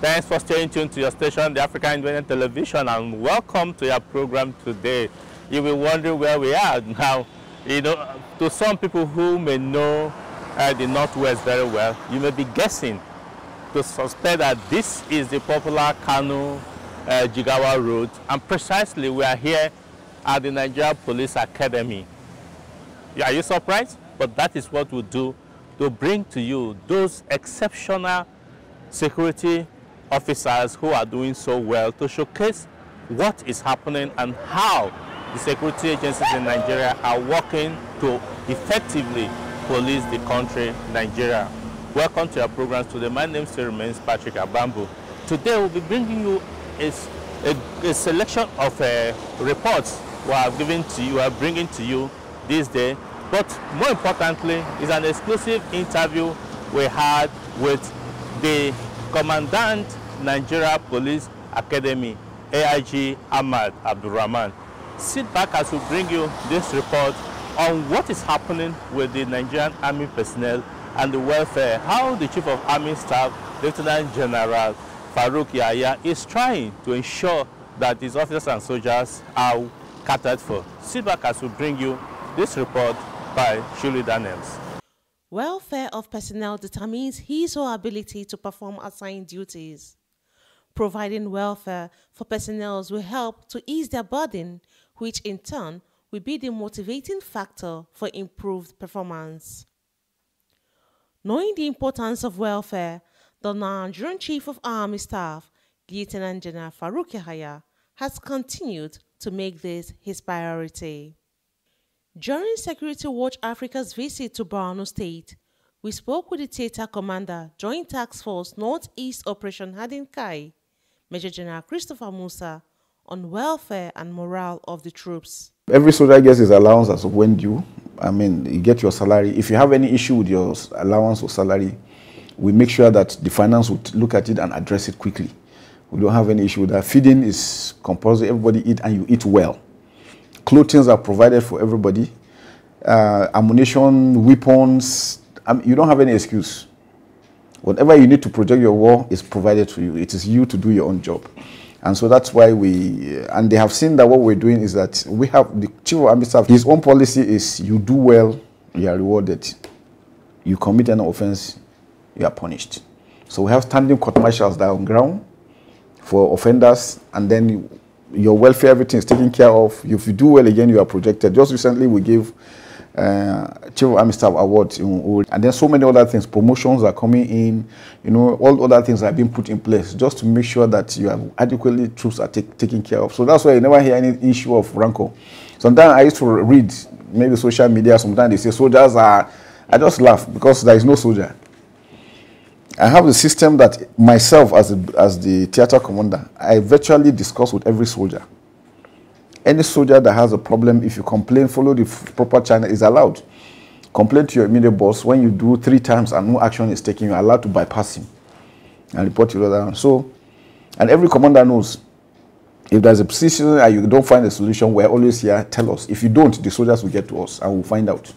Thanks for staying tuned to your station, the African Independent Television, and welcome to your program today. You will wonder where we are now. You know, to some people who may know the Northwest very well, you may be guessing to suspect that this is the popular Kano Jigawa Road, and precisely we are here at the Nigeria Police Academy. Are you surprised? But that is what we do, to bring to you those exceptional security officers who are doing so well, to showcase what is happening and how the security agencies in Nigeria are working to effectively police the country, Nigeria. Welcome to our programs today. My name still remains Patrick Abambu. Today we'll be bringing you a selection of reports we are bringing to you this day. But more importantly, is an exclusive interview we had with the Commandant Nigeria Police Academy, AIG Ahmad Abdulrahman. Sit back as we bring you this report on what is happening with the Nigerian Army personnel and the welfare, how the Chief of Army Staff, Lieutenant General Farouk Yahya, is trying to ensure that his officers and soldiers are catered for. Sit back as we bring you this report by Shirley Daniels. Welfare of personnel determines his or her ability to perform assigned duties. Providing welfare for personnel will help to ease their burden, which in turn will be the motivating factor for improved performance. Knowing the importance of welfare, the Nigerian Chief of Army Staff, Lieutenant General Farouk Yahya, has continued to make this his priority. During Security Watch Africa's visit to Borno State, we spoke with the Theater Commander, Joint Task Force Northeast Operation Hadinkai, Major General Christopher Musa, on welfare and morale of the troops. Every soldier gets his allowance as of when due. I mean, you get your salary. If you have any issue with your allowance or salary, we make sure that the finance would look at it and address it quickly. We don't have any issue with that. Feeding is compulsory. Everybody eat, and you eat well. Clothing are provided for everybody. Ammunition, weapons, you don't have any excuse. Whatever you need to project your war is provided to you. It is you to do your own job. And so that's why and they have seen that what we're doing is that we have the Chief of Army Staff, his own policy is you do well, you are rewarded. You commit an offense, you are punished. So we have standing court martials down on ground for offenders, and then your welfare, everything is taken care of. If you do well again, you are projected. Just recently, we gave Chief of Army Staff awards, and then so many other things. Promotions are coming in, all other things are being put in place just to make sure that you have adequately troops are taken care of. So that's why you never hear any issue of rancor. Sometimes I used to read maybe social media. Sometimes they say soldiers are. I just laugh because there is no soldier. I have a system that myself as the theater commander, I virtually discuss with every soldier. Any soldier that has a problem, if you complain, follow the proper channel, is allowed. Complain to your immediate boss. When you do 3 times and no action is taken, you're allowed to bypass him and report to the other one. So, and every commander knows, if there's a position and you don't find a solution, we're always here, tell us. If you don't, the soldiers will get to us and we'll find out.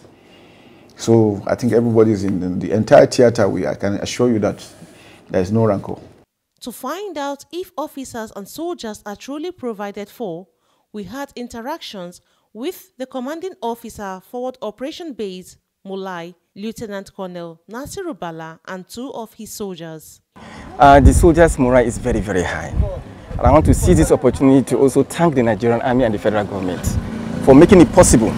So I think everybody's in the entire theater. I can assure you that there is no rancor. To find out if officers and soldiers are truly provided for, we had interactions with the commanding officer, Forward Operation Base, Mulai, Lieutenant Colonel Nasiru Bala, and 2 of his soldiers. The soldiers' morale is very, very high. And I want to seize this opportunity to also thank the Nigerian Army and the federal government for making it possible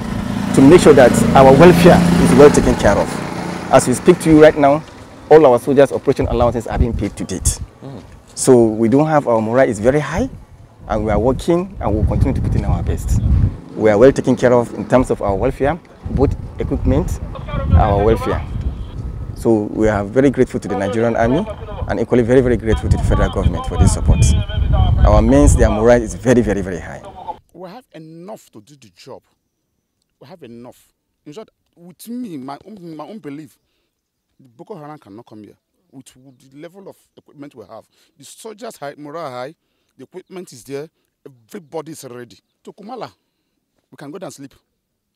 to make sure that our welfare is well taken care of. As we speak to you right now, all our soldiers' operation allowances are being paid to date. So we don't have, our morale is very high, and we are working and we'll continue to put in our best. We are well taken care of in terms of our welfare, both equipment, our welfare. So we are very grateful to the Nigerian Army and equally very, very grateful to the federal government for this support. Our men, their morale is very, very, very high. We have enough to do the job. We have enough. In short, with me, my own belief, the Boko Haram cannot come here. With the level of equipment we have, the soldiers high, morale high, the equipment is there, everybody is ready. To Kumala, we can go down and sleep,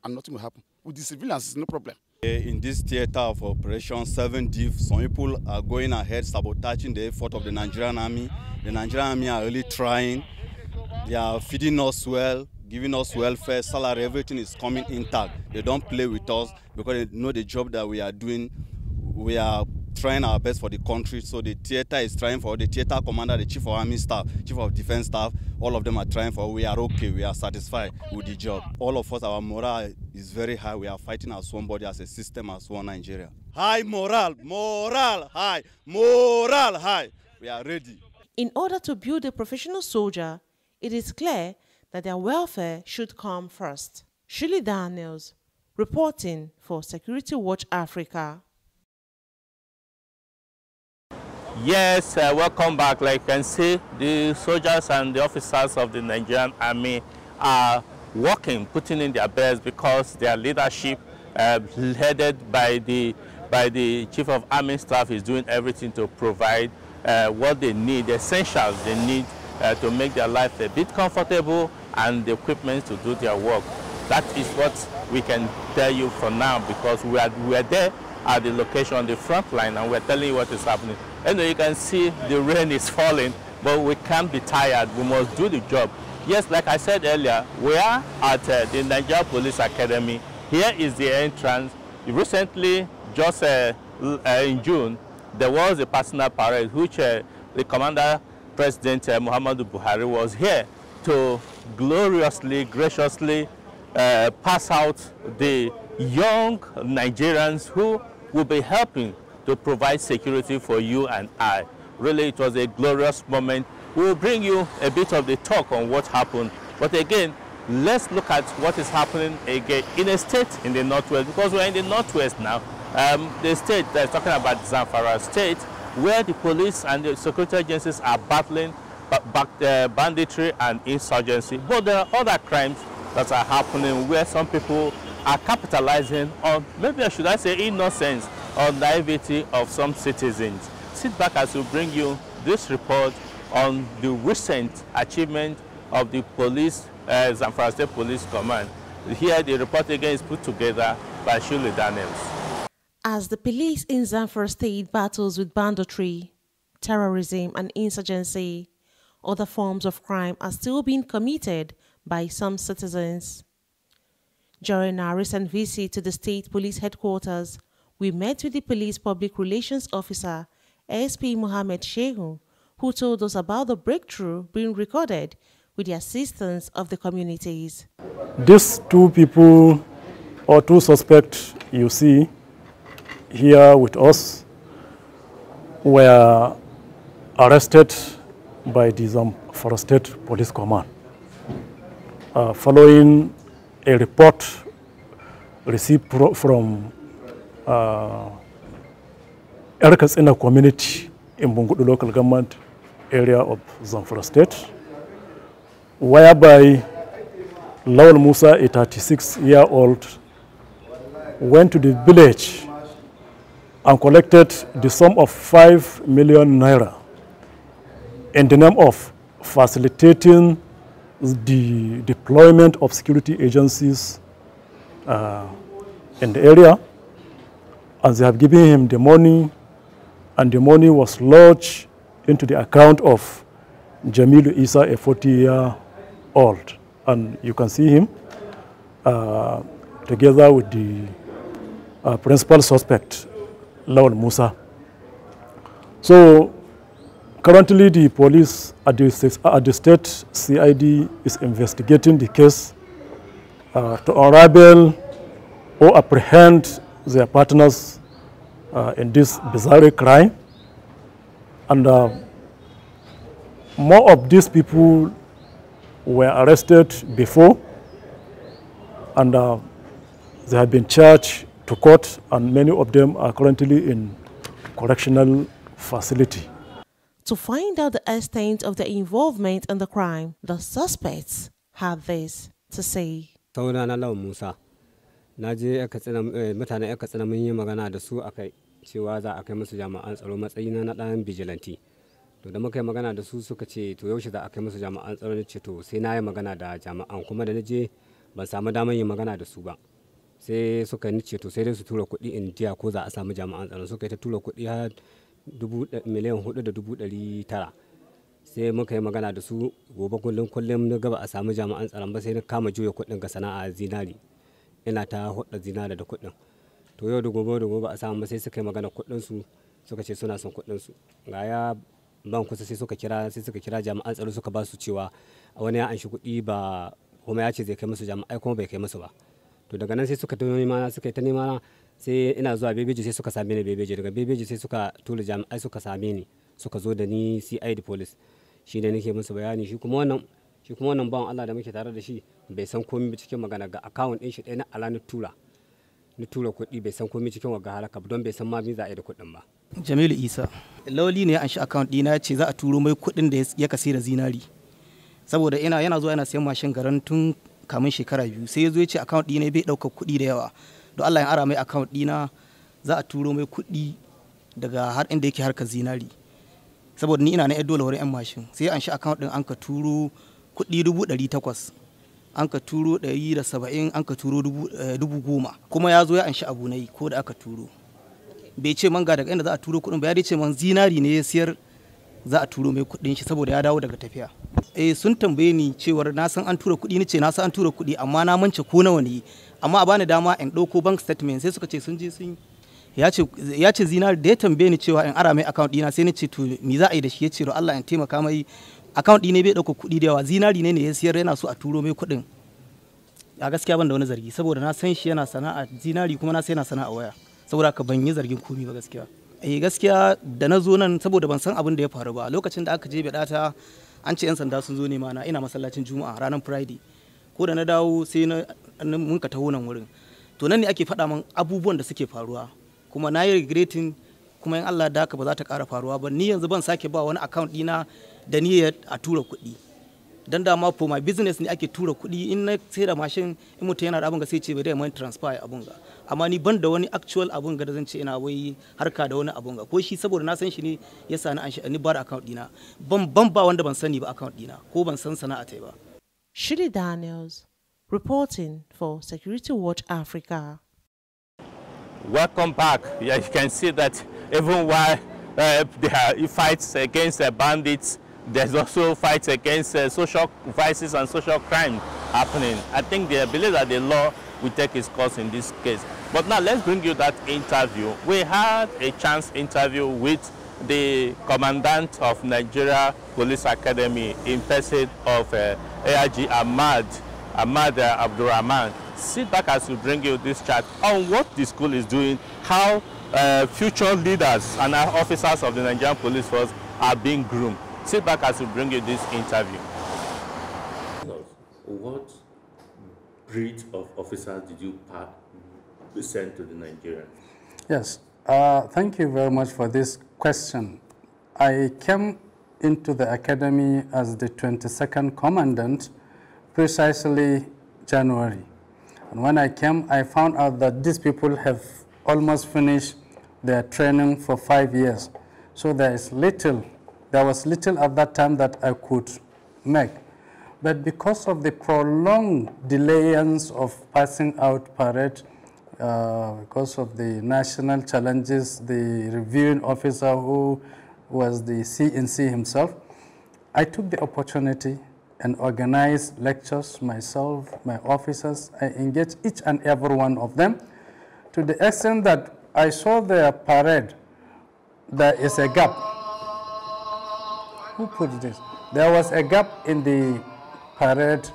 and nothing will happen. With the civilians, it's no problem. In this theater of Operation 7 Div, some people are going ahead sabotaging the effort of the Nigerian army. The Nigerian army are really trying. They are feeding us well, giving us welfare, salary, everything is coming intact. They don't play with us because they know the job that we are doing. We are trying our best for the country, so the theater is trying for the theater commander, the chief of army staff, chief of defense staff, all of them are trying for. We are okay, we are satisfied with the job. All of us, our morale is very high. We are fighting as one body, as a system, as one Nigeria. High morale, morale high, morale high. We are ready. In order to build a professional soldier, it is clear that their welfare should come first. Shirley Daniels, reporting for Security Watch Africa. Yes, welcome back. Like you can see, the soldiers and the officers of the Nigerian army are working, putting in their best because their leadership, headed by the chief of army staff, is doing everything to provide what they need, the essentials they need to make their life a bit comfortable and the equipment to do their work. That is what we can tell you for now, because we are there at the location on the front line and we're telling you what is happening. And you can see the rain is falling, but we can't be tired. We must do the job. Yes, like I said earlier, we are at the Nigeria Police Academy. Here is the entrance. Recently, just in June, there was a personal parade which the Commander President Muhammadu Buhari was here to gloriously, graciously pass out the young Nigerians who will be helping to provide security for you and I. Really, it was a glorious moment. We will bring you a bit of the talk on what happened. But again, let's look at what is happening again in a state in the Northwest, because we're in the Northwest now. The state that's talking about Zamfara State, where the police and the security agencies are battling banditry and insurgency. But there are other crimes that are happening where some people are capitalizing on, maybe should I say, innocence or naivety of some citizens. Sit back as we bring you this report on the recent achievement of the police, Zamfara State Police Command. Here the report again is put together by Shirley Daniels. As the police in Zamfara State battles with banditry, terrorism and insurgency, other forms of crime are still being committed by some citizens. During our recent visit to the state police headquarters, we met with the police public relations officer, SP Mohammed Shehu, who told us about the breakthrough being recorded with the assistance of the communities. These two people or two suspects you see here with us were arrested by the Zamfara State Police Command following a report received from Erkatsina community in Bungudu local government area of Zamfara State, whereby Lawal Musa, a 36-year-old, went to the village and collected the sum of 5 million naira in the name of facilitating the deployment of security agencies in the area. And they have given him the money, and the money was lodged into the account of Jamilu Isa, a 40-year-old. And you can see him together with the principal suspect, Lawal Musa. So currently the police at the state CID is investigating the case to unravel or apprehend their partners in this bizarre crime. And more of these people were arrested before, and they have been charged to court, and many of them are currently in correctional facility. To find out the extent of their involvement in the crime, the suspects have this to say. Sunana Lawal Musa, na je mutanen aka tsina mun yi magana da su akai cewa za a kai musu jami'an tsaro matsayina na dan vigilante. To da muka yi magana da su suka ce to yaushe za a kai musu jami'an tsaro, ne ce to sai na yi magana da jami'an, kuma da naje ban samu damar yin magana da su ba. sai suka nice to sai dai su tura kuɗi indiya ko za a samu jami'an tsaron suka yi ta tura kuɗi har miliyan 4,900,000 sai muka yi magana da su gobe kullum na gaba a samu jami'an tsaron ba sai na kama juya kuɗin ga sana'a zinari ina ta hudda zinari da kuɗin to yau da gobe a samu ba sai suka yi magana kuɗin su suka ce suna son kuɗin su ga ya ban kusa sai suka kira jami'an tsaro suka ba su cewa wani ya anshi kuɗi ba kuma ya ce zai kai musu jami'ai kuma bai kai musu ba to daga nan sai suka yi ta nema sai ina zuwa bebeji sai suka same ni bebeji daga bebeji sai suka tura jami'ai suka same ni suka zo da ni CID police shi ne nake musu bayani shi kuma wannan bawan Allah da muke tare da shi bai san komai cikin magana ga account din shi ɗaya na ala ni tura kuɗi bai san komai cikin wagga halaka don bai san ma me za a yi da kuɗin ba. Jamilu Isa Lawali ne ya anshi account ɗina ya ce za a turo mai kuɗin da ya kasi da zinari saboda yana zuwa yana sayan mashin garan tun kamun shekara 2 sai ya zo ya ce account ɗina bai ɗaukar kuɗi da yawa don Allah ya ara mai account ɗina za a turo mai kuɗi daga har inda yake harkar zinari saboda ni ina na dole wurin 'yan mashin sai an shi account ɗin an ka turo kuɗi 800,000 an ka turo 170 an ka turo 10,000 kuma ya zo ya an shi abu na yi ko da aka turo bai ce man ga daga inda za a turo kuɗin ba ya ce man zinari ne ya siyar za a turo mai kuɗin shi saboda ya dawo daga tafiya sun tambaye ni cewar na san an tura kuɗi ni ce na san an tura kuɗi amma na mance ko nawa ne amma a bani dama in ɗauko bank statement sai suka ce sun je sun ya ce zinari da ya tambaye ni cewa in ara mai account ɗina sai ni ce to me za a yi da shi ya ce Allah in taimaka mai account ɗina bai ɗauka kuɗi da yawa zinari ne ya siyar yana so a turo mai kuɗin a gaskiya ban da wani zargi saboda na san shi yana sana'a zinari kuma na sai yana sana'a waya saboda ka ban yi zargin komi ba gaskiya gaskiya da na zo nan saboda ban san abin da ya faru ba lokacin da aka je bedata an ce 'yan sanda sun zo nema na ina masallacin juma'a ranar friday ko da na dawo sai mun ka taho nan wurin to nan ne ake faɗa min abubuwan da suke faruwa kuma na yi regretting kuma in Allah da haka ba za ta ƙara faruwa ba ni yanzu ban sake ba wani account ɗina da niyyar a tura kuɗi dan dama for my business ne ake tura kuɗi in na sai da mashin in mutum yana da abin ga sai ce bai da mai transfer abun ga amma ni ban da wani actual abun ga da zan ce ina wai harka da wani abun ga ko shi saboda na san shi ne yasa ni bar account ɗina ban ba wanda ban sani ba account ɗina ko ban san sana'a ta ba. Shiri Daniels reporting for Security Watch Africa. Welcome back. Yeah, you can see that even while there are fights against bandits, there's also fights against social vices and social crime happening. I think they believe that the law will take its course in this case. But now let's bring you that interview. We had a chance interview with the commandant of Nigeria Police Academy in person of AIG Ahmad Abdurrahman. Sit back as we bring you this chat on what the school is doing, how future leaders and officers of the Nigerian Police Force are being groomed. Sit back as we bring you this interview. What breed of officers did you send to the Nigerians? Yes, thank you very much for this question. I came into the academy as the 22nd commandant precisely January. And when I came, I found out that these people have almost finished their training for 5 years. So there was little at that time that I could make. But because of the prolonged delayance of passing out parade, because of the national challenges, the reviewing officer who was the CNC himself, I took the opportunity and organized lectures myself, my officers. I engaged each and every one of them to the extent that I saw their parade, there is a gap. Who put this? There was a gap in the parade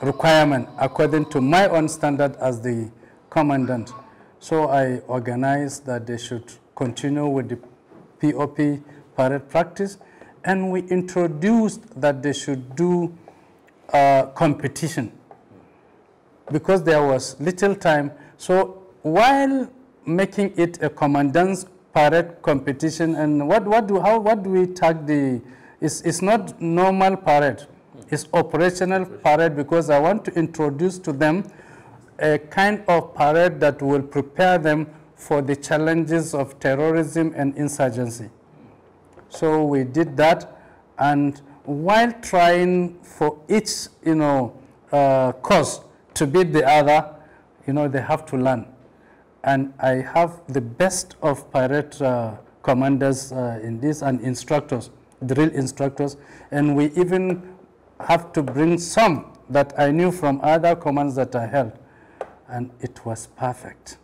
requirement according to my own standard as the commandant. So I organized that they should continue with the POP parade practice, and we introduced that they should do competition because there was little time. So while making it a commandant's parade competition, and how do we tag the, it's not normal parade, it's operational parade, because I want to introduce to them a kind of parade that will prepare them for the challenges of terrorism and insurgency. So we did that, and while trying for each, cause to beat the other, you know, they have to learn. And I have the best of parade commanders in this and instructors, drill instructors, and we even have to bring some that I knew from other commands that I held, and it was perfect.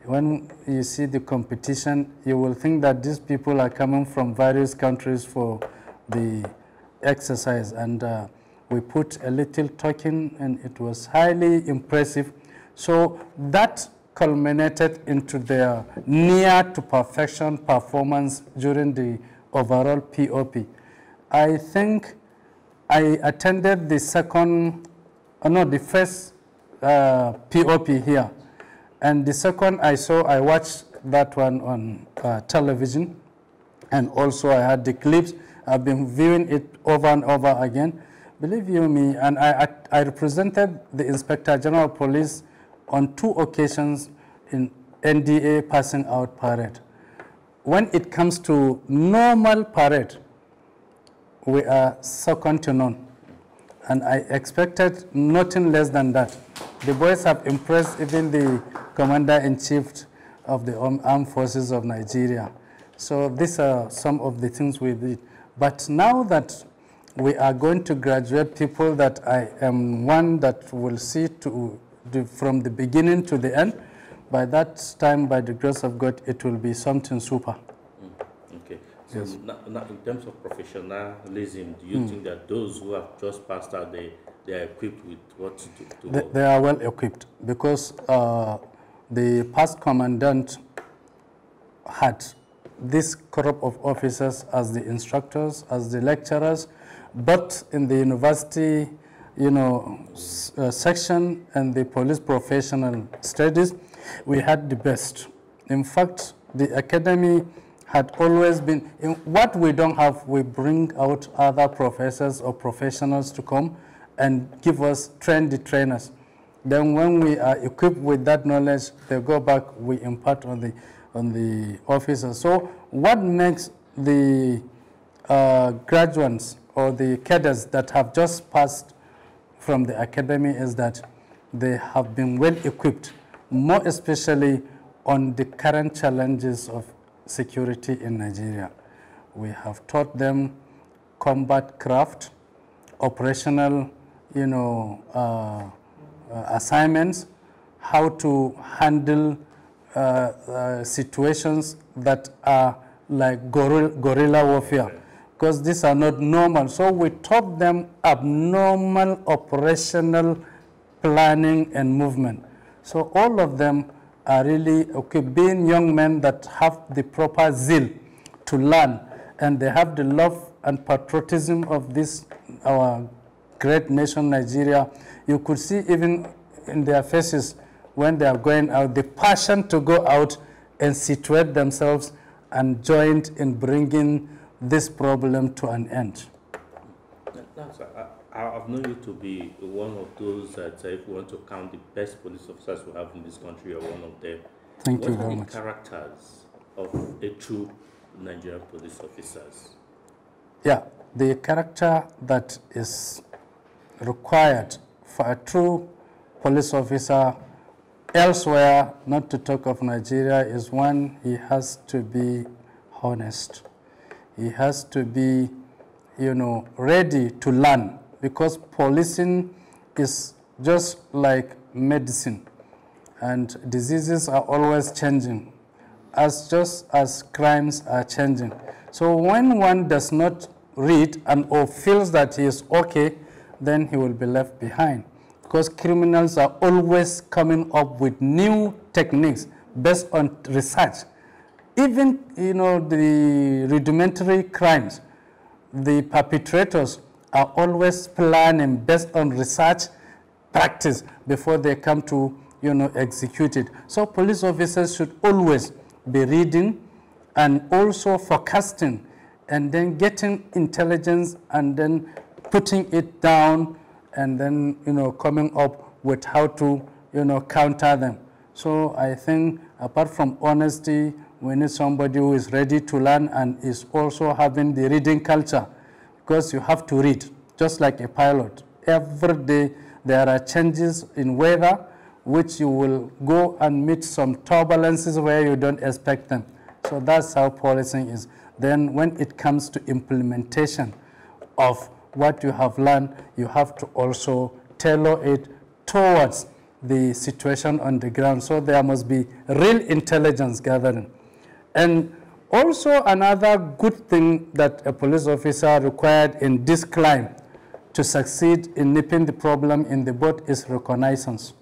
When you see the competition, you will think that these people are coming from various countries for the exercise, and we put a little token, and it was highly impressive. So that culminated into their near to perfection performance during the overall POP. I think I attended the first POP here, and the second I watched that one on television, and also I had the clips. I've been viewing it over and over again. Believe you me, and I represented the Inspector General of Police on 2 occasions in NDA passing out parade. When it comes to normal parade, we are second to none. And I expected nothing less than that. The boys have impressed even the Commander-in-Chief of the Armed Forces of Nigeria. So these are some of the things we did. But now that we are going to graduate people that I am one that will see from the beginning to the end, by that time, by the grace of God, it will be something super. Okay. So yes. Now, in terms of professionalism, do you think that those who have just passed out, they are equipped with what to do? They are well equipped, because the past commandant had this crop of officers as the instructors, as the lecturers, but in the university, you know, section and the police professional studies, we had the best. In fact, the academy had always been, in what we don't have, we bring out other professors or professionals to come and give us, train the trainers. Then when we are equipped with that knowledge, they go back, we impart on the officers. So what makes the graduates or the cadets that have just passed from the academy is that they have been well equipped, more especially on the current challenges of security in Nigeria. We have taught them combat craft, operational, you know, assignments, how to handle situations that are like guerrilla warfare, because these are not normal. So we taught them abnormal operational planning and movement. So all of them are really being young men that have the proper zeal to learn, and they have the love and patriotism of this, our great nation, Nigeria. You could see even in their faces when they are going out, the passion to go out and situate themselves and join in bringing this problem to an end. I've known you to be one of those that, if you want to count the best police officers we have in this country, you're one of them. Thank you very much. What are the characters of a true Nigerian police officers? Yeah, the character that is required for a true police officer elsewhere, not to talk of Nigeria, is one, he has to be honest. He has to be, you know, ready to learn, because policing is just like medicine, and diseases are always changing, just as crimes are changing. So when one does not read and or feels that he is okay, then he will be left behind, because criminals are always coming up with new techniques based on research. Even, you know, the rudimentary crimes, the perpetrators are always planning based on research practice before they come to, you know, execute it. So police officers should always be reading and also forecasting, and then getting intelligence and then putting it down, and then, you know, coming up with how to, you know, counter them. So I think apart from honesty, we need somebody who is ready to learn and is also having the reading culture, because you have to read, just like a pilot. Every day there are changes in weather. which you will go and meet some turbulences where you don't expect them. So that's how policing is. Then when it comes to implementation of what you have learned, you have to also tailor it towards the situation on the ground. So there must be real intelligence gathering. And also another good thing that a police officer required in this climb to succeed in nipping the problem in the bud is reconnaissance.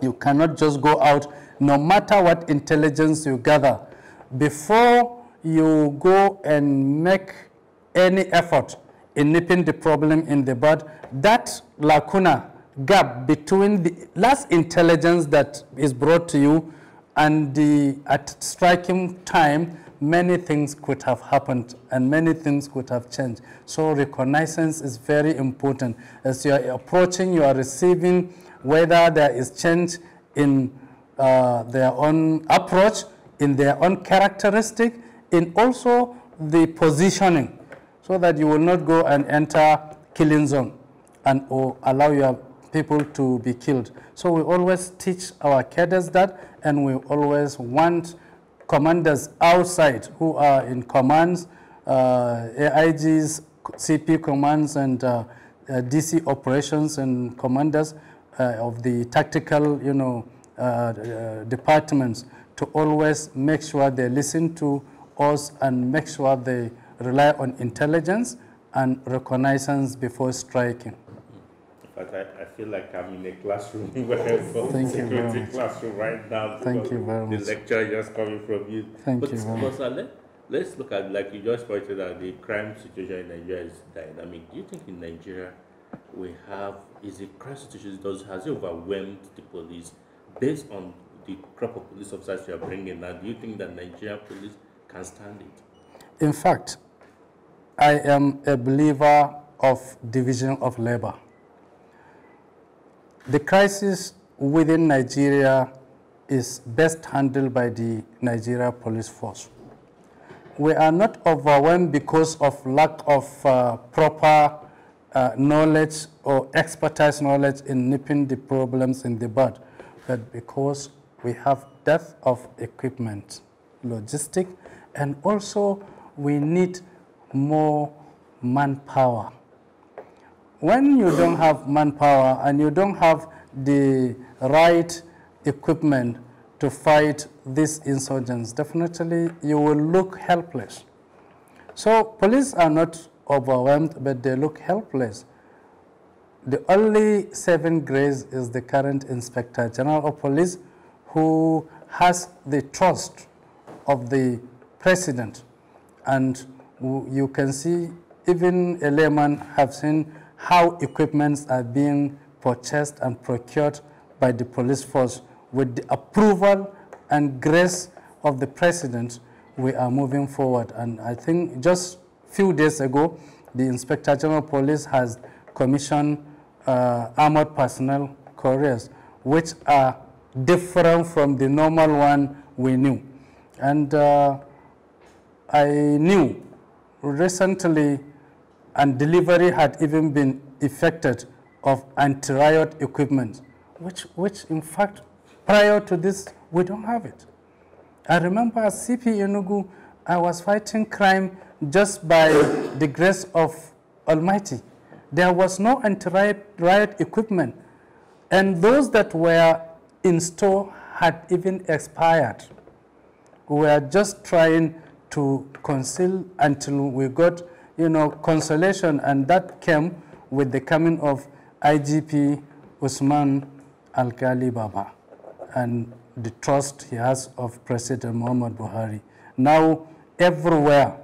You cannot just go out, no matter what intelligence you gather, before you go and make any effort in nipping the problem in the bud, that lacuna, gap between the last intelligence that is brought to you and the at striking time, many things could have happened and many things could have changed. So reconnaissance is very important. As you are approaching, you are receiving whether there is change in their own approach, in their own characteristic, in also the positioning, so that you will not go and enter killing zone and or allow your people to be killed. So we always teach our cadets that, and we always want commanders outside who are in commands, AIGs, CP commands, and DC operations and commanders of the tactical, departments, to always make sure they listen to us and make sure they rely on intelligence and reconnaissance before striking. But I feel like I'm in a classroom, security classroom right now. Thank you very much. The lecture just coming from you. Thank you very much. Let's look at, like you just pointed out, the crime situation in Nigeria is dynamic. Do you think in Nigeria is the crime situation, has it overwhelmed the police based on the crop of police officers you are bringing now? Do you think that Nigerian police can stand it? In fact, I am a believer of division of labor. The crisis within Nigeria is best handled by the Nigeria Police Force. We are not overwhelmed because of lack of proper knowledge or expertise knowledge in nipping the problems in the bud, but because we have depth of equipment, logistic, and also we need more manpower. When you don't have manpower and you don't have the right equipment to fight these insurgents, definitely you will look helpless. So police are not overwhelmed, but they look helpless. The only saving grace is the current Inspector General of Police, who has the trust of the President. And you can see, even a layman have seen how equipments are being purchased and procured by the police force. With the approval and grace of the President, we are moving forward. And I think just a few days ago, the Inspector General of Police has commissioned armored personnel couriers, which are different from the normal one we knew. And I knew recently, and delivery had even been effected of anti-riot equipment, which in fact, prior to this, we don't have it. I remember as CP Enugu, I was fighting crime just by the grace of Almighty. There was no anti-riot equipment, and those that were in store had even expired. We were just trying to conceal until we got consolation, and that came with the coming of IGP Usman Alkali Baba and the trust he has of President Muhammad Buhari. Now, everywhere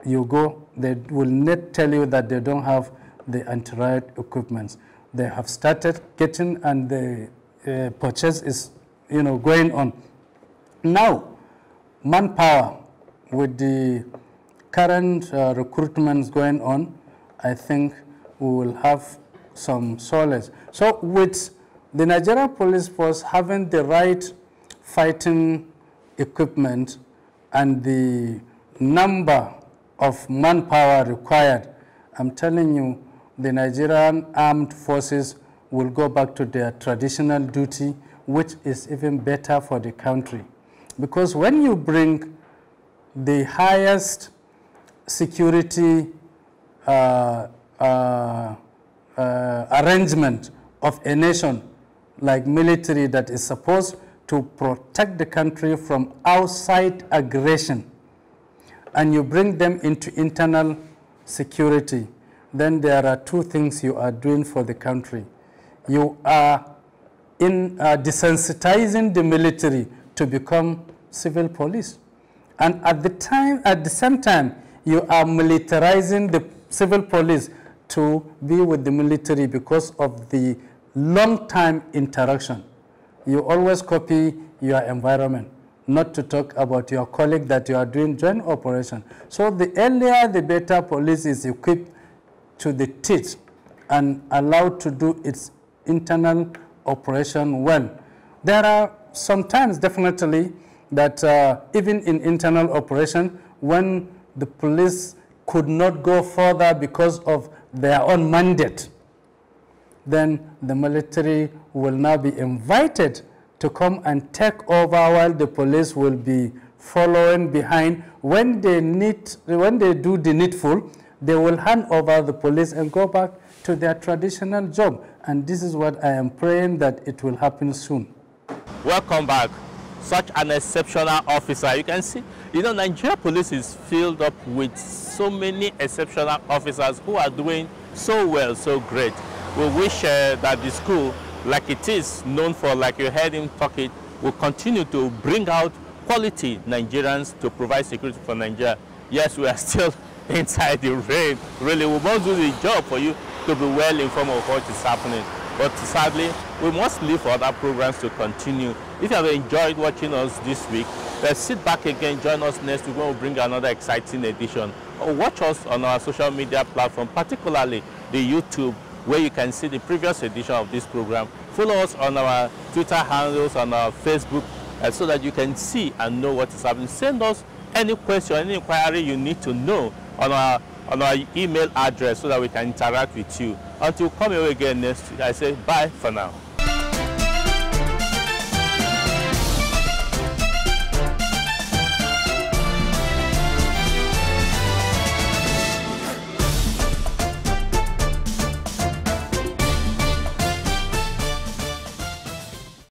you go, they will not tell you that they don't have the anti-riot equipment. They have started getting, and the purchase is going on. Now, manpower, with the current recruitments going on, I think we will have some solace. So with the Nigerian Police Force having the right fighting equipment and the number of manpower required, I'm telling you, the Nigerian armed forces will go back to their traditional duty, which is even better for the country. Because when you bring the highest security arrangement of a nation, like military that is supposed to protect the country from outside aggression, and you bring them into internal security, then there are two things you are doing for the country. You are desensitizing the military to become civil police. And at the same time, you are militarizing the civil police to be with the military because of the long-time interaction. You always copy your environment, not to talk about your colleague that you are doing joint operation. So the earlier, the better police is equipped to the teeth and allowed to do its internal operation well. There are sometimes definitely that even in internal operation, when the police could not go further because of their own mandate, then the military will now be invited to come and take over while the police will be following behind. When they do the needful, they will hand over the police and go back to their traditional job. And this is what I am praying that it will happen soon. Welcome back. Such an exceptional officer. You can see, Nigeria Police is filled up with so many exceptional officers who are doing so well, so great. We wish that the school, like it is known for, like you heard him talk it, will continue to bring out quality Nigerians to provide security for Nigeria. Yes, we are still inside the rain. Really, we must do the job for you to be well informed of what is happening. But sadly, we must leave for other programs to continue. If you have enjoyed watching us this week, let's sit back again, join us next week when we bring another exciting edition. Or watch us on our social media platform, particularly the YouTube, where you can see the previous edition of this program. Follow us on our Twitter handles, on our Facebook, so that you can see and know what is happening. Send us any question, any inquiry you need to know on our email address so that we can interact with you. Until we come here again next week, I say bye for now.